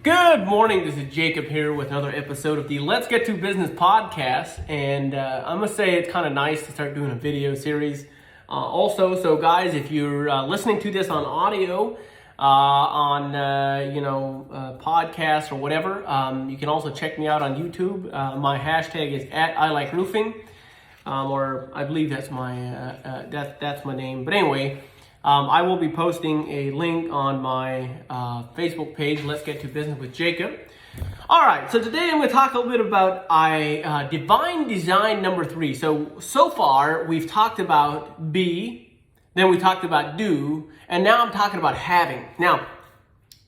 Good morning, this is Jacob here with another episode of the Let's Get to Business podcast, and I'm going to say it's kind of nice to start doing a video series. So guys, if you're listening to this on audio, podcast or whatever, you can also check me out on YouTube. My hashtag is @ILikeRoofing, or I believe that's my that's my name. But anyway, I will be posting a link on my Facebook page, Let's Get to Business with Jacob. All right, so today I'm going to talk a little bit about divine design number 3. So far, we've talked about be, then we talked about do, and now I'm talking about having. Now,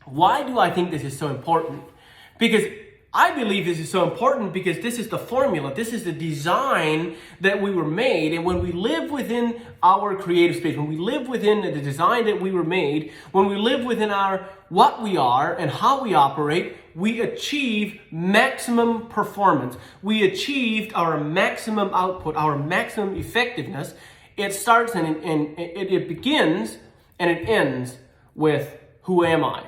why do I think this is so important? Because I believe this is so important because this is the formula, this is the design that we were made, and when we live within our creative space, when we live within the design that we were made, when we live within our what we are and how we operate, we achieve maximum performance. We achieved our maximum output, our maximum effectiveness. It starts and it begins and it ends with who am I?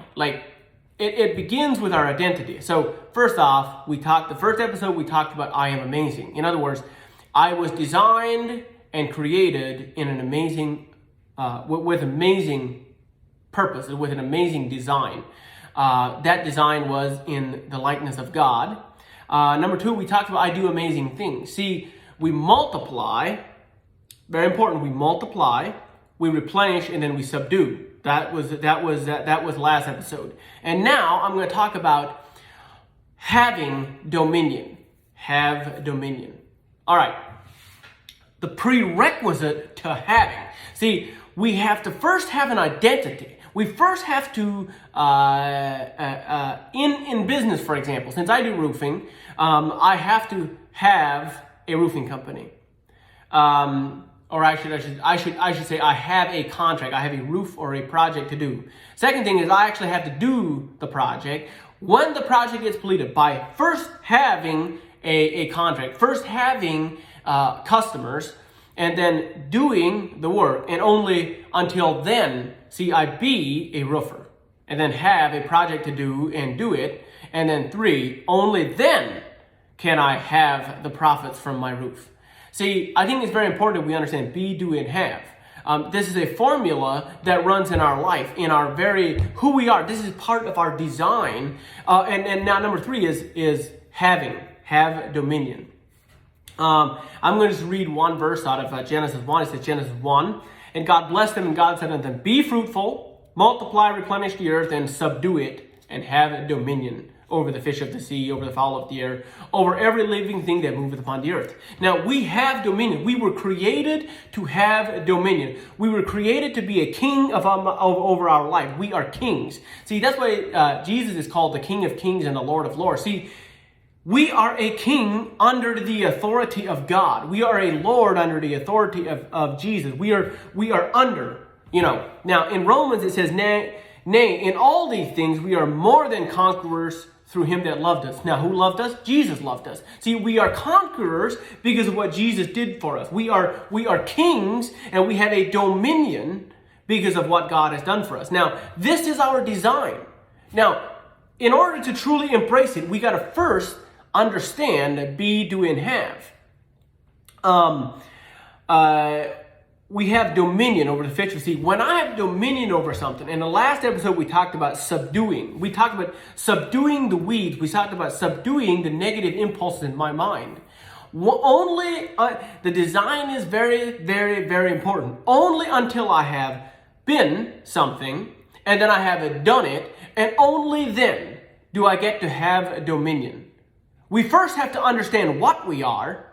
It begins with our identity. So first off, the first episode we talked about I am amazing. In other words, I was designed and created in an amazing, with amazing purpose, with an amazing design. That design was in the likeness of God. Number 2, we talked about I do amazing things. See, we multiply, very important, we multiply, we replenish, and then we subdue. That was last episode. And now I'm going to talk about having dominion. Have dominion. All right. The prerequisite to having. See, we have to first have an identity. We first have to, in business, for example, since I do roofing, I have to have a roofing company. Or I should say I have a contract. I have a roof or a project to do. Second thing is I actually have to do the project. When the project gets completed, by first having a contract, first having customers, and then doing the work, and only until then, see, I be a roofer, and then have a project to do and do it, and then 3, only then can I have the profits from my roof. See, I think it's very important that we understand be, do, and have. This is a formula that runs in our life, in our who we are. This is part of our design. And now number 3 is have dominion. I'm going to just read one verse out of Genesis 1. It says Genesis 1, and God blessed them, and God said unto them, be fruitful, multiply, replenish the earth, and subdue it, and have dominion over the fish of the sea, over the fowl of the air, over every living thing that moveth upon the earth. Now, we have dominion. We were created to have dominion. We were created to be a king over our life. We are kings. See, that's why Jesus is called the King of Kings and the Lord of Lords. See, we are a king under the authority of God. We are a Lord under the authority of Jesus. We are under, Now, in Romans, it says, Nay, in all these things we are more than conquerors through him that loved us. Now, who loved us? Jesus loved us. See, we are conquerors because of what Jesus did for us. We are kings, and we have a dominion because of what God has done for us. Now, this is our design. Now, in order to truly embrace it, we got to first understand be, do, and have. We have dominion over the fish. See, when I have dominion over something, in the last episode we talked about subduing. We talked about subduing the weeds. We talked about subduing the negative impulses in my mind. The design is very, very, very important. Only until I have been something, and then I have done it, and only then do I get to have dominion. We first have to understand what we are,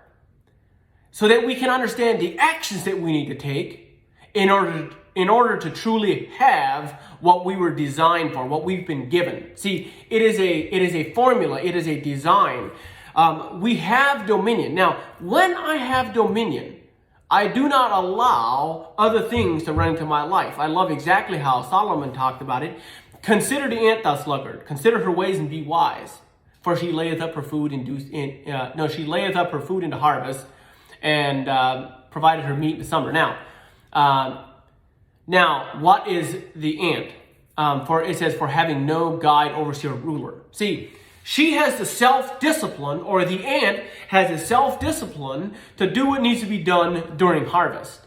so that we can understand the actions that we need to take in order to truly have what we were designed for, what we've been given. See, it is a formula, it is a design. We have dominion. Now, when I have dominion, I do not allow other things to run into my life. I love exactly how Solomon talked about it. Consider the ant, thou sluggard. Consider her ways and be wise. For she layeth up her food she layeth up her food into harvest, and provided her meat in the summer. Now, what is the ant? For it says, for having no guide, overseer, ruler. See, she has the self-discipline, or the ant has the self-discipline to do what needs to be done during harvest.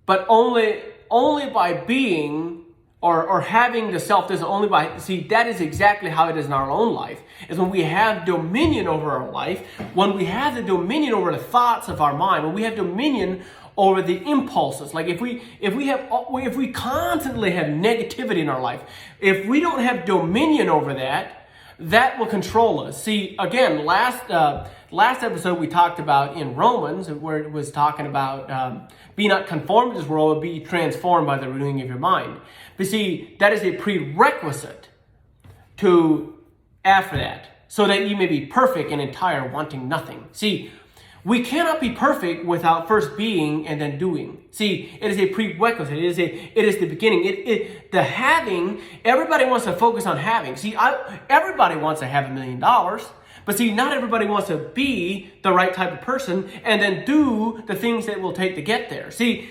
But only by being or having the self-discipline, only by, see, that is exactly how it is in our own life, is when we have dominion over our life, when we have the dominion over the thoughts of our mind, when we have dominion over the impulses. Like if we constantly have negativity in our life, if we don't have dominion over that, that will control us. See, again, last episode we talked about in Romans, where it was talking about be not conformed to this world, but be transformed by the renewing of your mind. But see, that is a prerequisite to after that, so that you may be perfect and entire, wanting nothing. See, we cannot be perfect without first being and then doing. See, it is a prerequisite. It is the beginning. The having, everybody wants to focus on having. See, everybody wants to have $1 million, but see, not everybody wants to be the right type of person and then do the things that it will take to get there. See,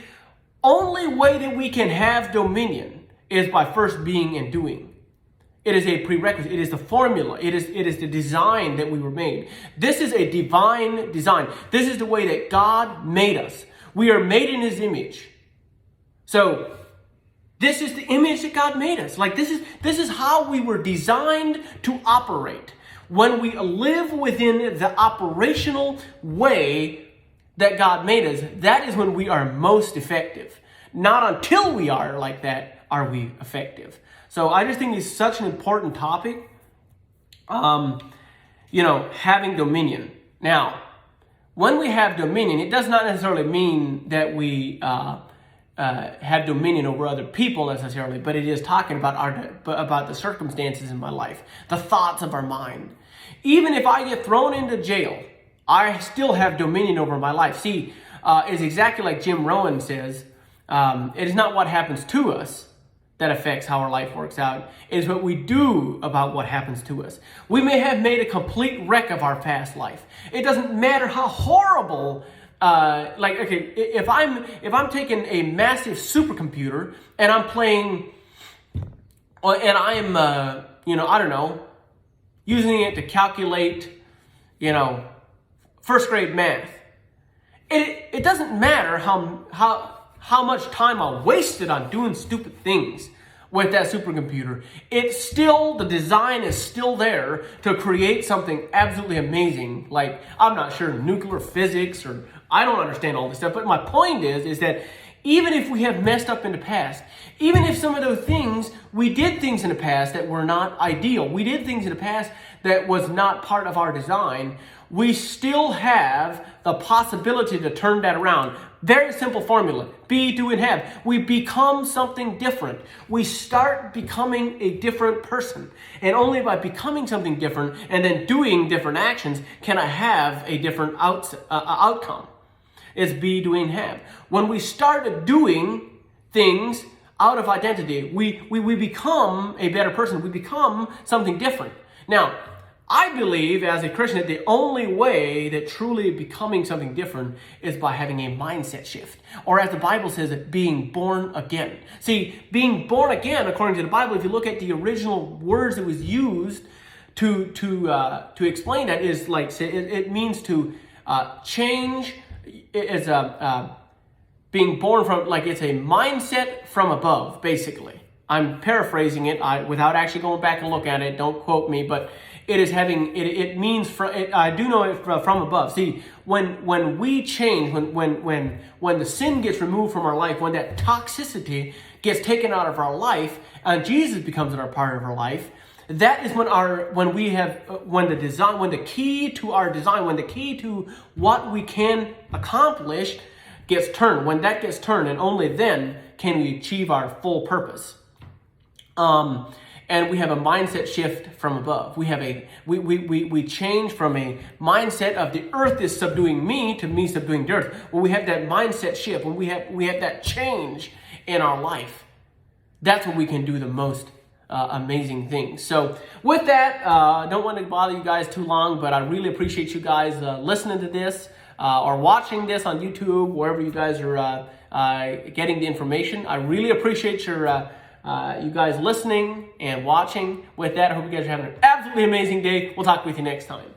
only way that we can have dominion is by first being and doing. It is a prerequisite. It is the formula. It is the design that we were made. This is a divine design. This is the way that God made us. We are made in His image. So this is the image that God made us. Like this is how we were designed to operate. When we live within the operational way that God made us, that is when we are most effective. Not until we are like that are we effective. So I just think it's such an important topic, having dominion. Now, when we have dominion, it does not necessarily mean that we have dominion over other people necessarily, but it is talking about the circumstances in my life, the thoughts of our mind. Even if I get thrown into jail, I still have dominion over my life. See, it's exactly like Jim Rohn says, it is not what happens to us that affects how our life works out. It is what we do about what happens to us. We may have made a complete wreck of our past life. It doesn't matter how horrible. If I'm taking a massive supercomputer and I'm playing, and I'm using it to calculate, first grade math. It doesn't matter how much time I wasted on doing stupid things with that supercomputer. The design is still there to create something absolutely amazing. Like, I'm not sure nuclear physics, or I don't understand all this stuff, but my point is that even if we have messed up in the past, even if some of those things, we did things in the past that were not ideal, we did things in the past that was not part of our design, we still have the possibility to turn that around. Very simple formula. Be, do, and have. We become something different. We start becoming a different person. And only by becoming something different and then doing different actions can I have a different outcome. It's be, do, and have. When we start doing things out of identity, we become a better person. We become something different. Now, I believe as a Christian that the only way that truly becoming something different is by having a mindset shift. Or as the Bible says, being born again. See, being born again, according to the Bible, if you look at the original words that was used to explain that, is like, it means to change. It's being born from, like, it's a mindset from above, basically. I'm paraphrasing it without actually going back and look at it. Don't quote me, but it is having, it means, I do know it from above. See, when we change, when the sin gets removed from our life, when that toxicity gets taken out of our life, and Jesus becomes a part of our life, that is when the key to our design, when the key to what we can accomplish gets turned. When that gets turned, and only then can we achieve our full purpose. And we have a mindset shift from above. We change from a mindset of the earth is subduing me to me subduing the earth. When we have that mindset shift, when we have that change in our life, that's when we can do the most amazing things. So with that, I don't want to bother you guys too long, but I really appreciate you guys listening to this or watching this on YouTube, wherever you guys are getting the information. I really appreciate your you guys listening and watching. With that, I hope you guys are having an absolutely amazing day. We'll talk with you next time.